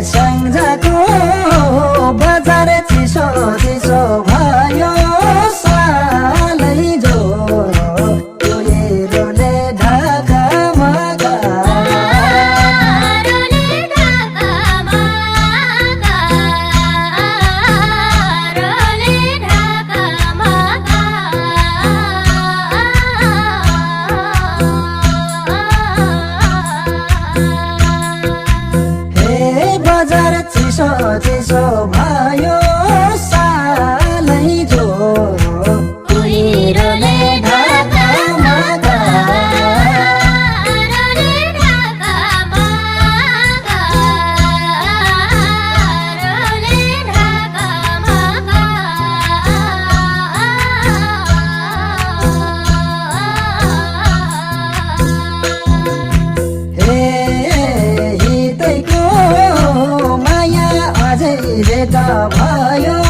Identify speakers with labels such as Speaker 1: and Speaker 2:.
Speaker 1: स्याङ्जाको बजार चिसो चिसो भयो सालै जो कुहिरोले ढाकामा चिसो चिसो भयो सालै जो कुहिरोले ढाकामा भेट भयो